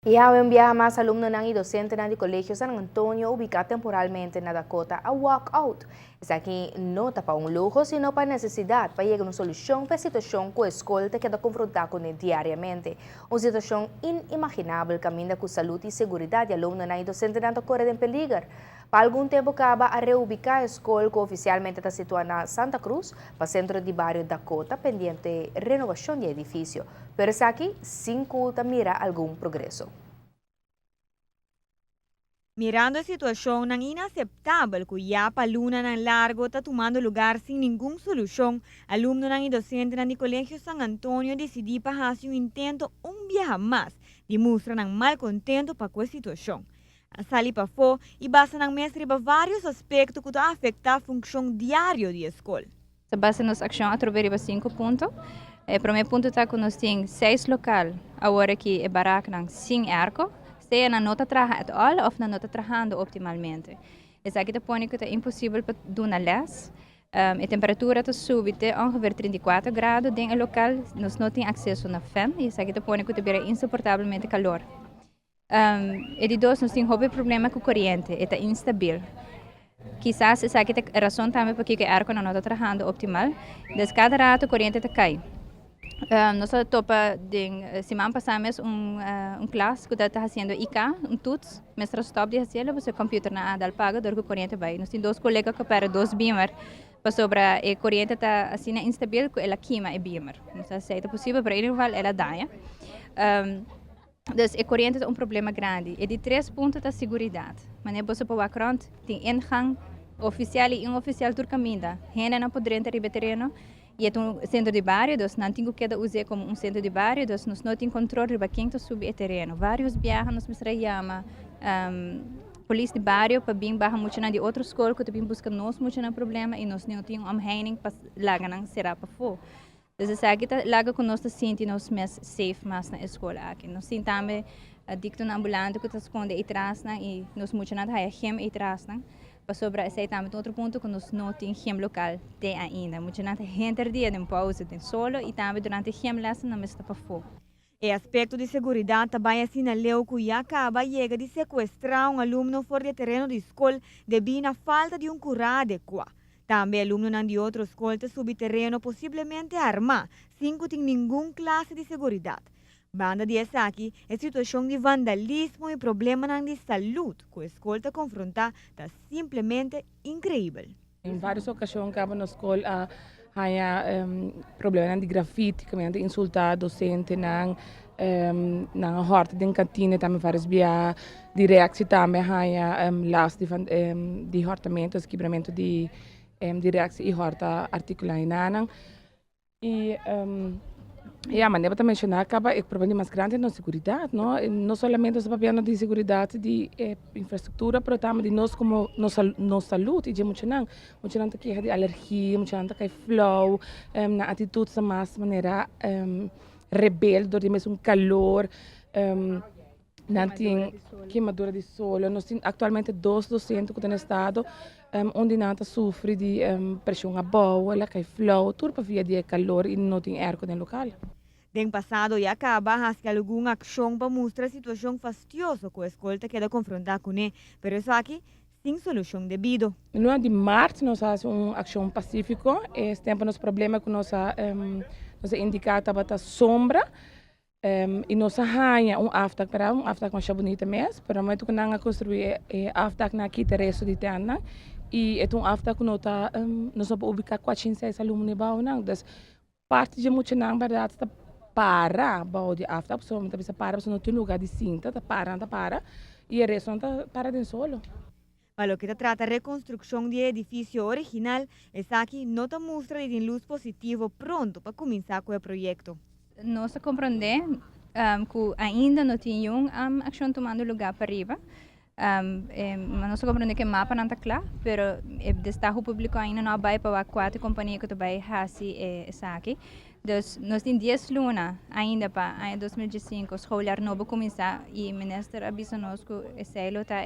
Ihaw envía más alumnos y docentes del Colegio San Antonio ubicado temporalmente en la Dakota a walkout. Es aquí no para un lujo, sino para necesidad, para llegar a una solución para la situación que la escuela queda confrontada con él diariamente. Una situación inimaginable camina con salud y seguridad de alumnos y docentes que corren en peligro. Para algún tiempo acaba a reubicar la escuela que oficialmente está situada en Santa Cruz, para el centro de barrio Dakota, pendiente de renovación de edificio. Pero es aquí sin culta mira algún progreso. Mirando a situação não inaceitável que já para aluna não largo está tomando lugar sem nenhuma solução, aluno e docente no Colégio San Antonio decidiu fazer um intento viajar mais, demonstra não mal contento para com a situação. A sali para fora e basta não mestre para vários aspectos que afetam a função diária da escola. Se basa nas ações através de 5 pontos. O primeiro ponto está que nós temos 6 locais, agora que é barato sem arco. Seja na nota trabalhando all ou na nota trabalhando optimalmente. Isso aqui que é impossível para dar les. A temperatura está subida ongeveer 34 graus. Dentro do local, nós não temos acesso a fan. Isso aqui que é insuportavelmente calor. E de dois, nós temos um problema com a corrente. Está instável. Quizás essa aqui é a razão também porque o arco não está trabalhando optimal. Desde cada rato a corrente cai. Nós topa semana passada classe que está fazendo IK, toets, mas stop de fazer, você computer na adal paga, dor que corrente vai. Nós temos dois colegas que para dois beamer, para sobre a corrente está assim instável, que ela queima é beamer. Não sei se é possível, para ele vai ela dá. Dus a corrente é problema grande. E de 3 pontos da segurança. Mas você pode ver tem ingang oficial e inoficial do caminho. Gente não pode entrar no terreno. E é centro de bairro, nós não temos que usar como centro de bairro, nós não temos controle de quem está subindo o terreno. Vários viajantes nos chamam polícia de bairro para vir barra muito de outra escola que também busca nós muito no problema e nós não temos omheining para lá não será para fora. Então essa aqui lá que nós sentimos mais safe mais na escola aqui. Nós sentimos também dicto na ambulante que está esconde e traz e nós muito não há gem e traz sobre esse também outro ponto que nós não temos gem local de ainda. Muito não gente dia de pausa de solo e também durante gem lesson não está para fora. E aspecto de segurança também assinalou que já acaba chega de sequestrar aluno fora do terreno da escola devido à falta de curado adequado. Também aluno de outra escola subir terreno possivelmente armado, sem que tenha nenhuma classe de segurança. Banda de aqui, a situação de vandalismo e problema de saúde que a escola está confrontada está simplesmente incrível. Em várias ocasiões, acaba na escola há problemas de grafite, que me insultar docente na horta de cantina, também várias via de reação também há las de hortamentos, quebramento de reação e horta articular e mas deve também mencionar que o problema mais grande é a segurança, não somente o papel de segurança de infraestrutura, mas também de nós como nossa saúde, e muito não tem de alergia, muito não tem flow, na atitude de mais maneira rebelde, de mesmo calor, não tem queimadura de solo. Nós temos atualmente 2 docentes que estão no estado onde não sofre de pressão a boa, ela cai flow, tudo para via de calor e não tem ar no local. Den passado já acaba a alguma ação para mostrar a situação fastidiosa que a escola queda confrontada com ele, mas isso aqui sem solução devido. No ano de março nós fazemos uma ação pacífica, esse tempo nosso problema com nossa indicada para sombra. E nós arranha aftak para aftak mais bonita mesmo, para mas tu não construir aftak na aqui terreço de terra e é aftak que nós vamos ubicar 406 alunos bau não, das parte de muito não verdade está para bau de aftak, só muita vez para, só não tem lugar de cinta, está para e o resto não está para de solo. Para o que trata a reconstrução do edifício original, essa aqui não mostra de luz positivo pronto para começar com o projeto. Nós compreendemos que ainda não tem ação tomando lugar para arriba. Nós compreendemos que o mapa não está claro, mas o destaque público ainda não vai para 4 companhias que vai fazer isso aqui. Então, nós temos 10 lunas ainda para 2005, a escola nova começar e o ministro avisa-nos que esse ano está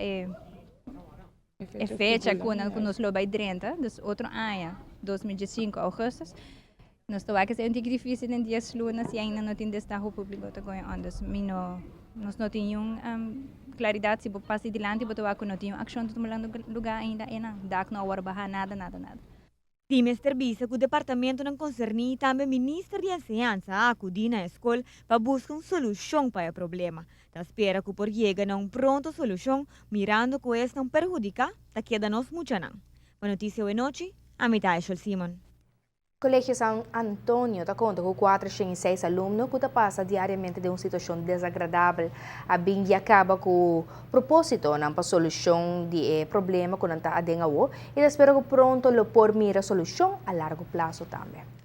fecha quando nós vai 30, então outro ano, 2005, agosto. Nós estamos aqui, é um difícil em 10 lunas e ainda não tem destaque público, então, Nós não tínhamos claridade se você passa adiante, você vai não tinha ação de tomar lugar ainda, e não, dá que não hora barrar nada. Time entrevista que o departamento não concerni e também o ministro de enseñanza a acudir na escola para buscar uma solução para o problema. Da espera que por chegar a uma pronta solução, mirando que isso não perjudica, da queda nos muito não. Para notícia de noite, a mitad de Simon. Colegio San Antonio está conta com 406 alunos que passa diariamente de uma situação desagradável. A bem acaba com o propósito para solução de problema que não está a dengawo e espero que pronto lo por mira solução a largo prazo também.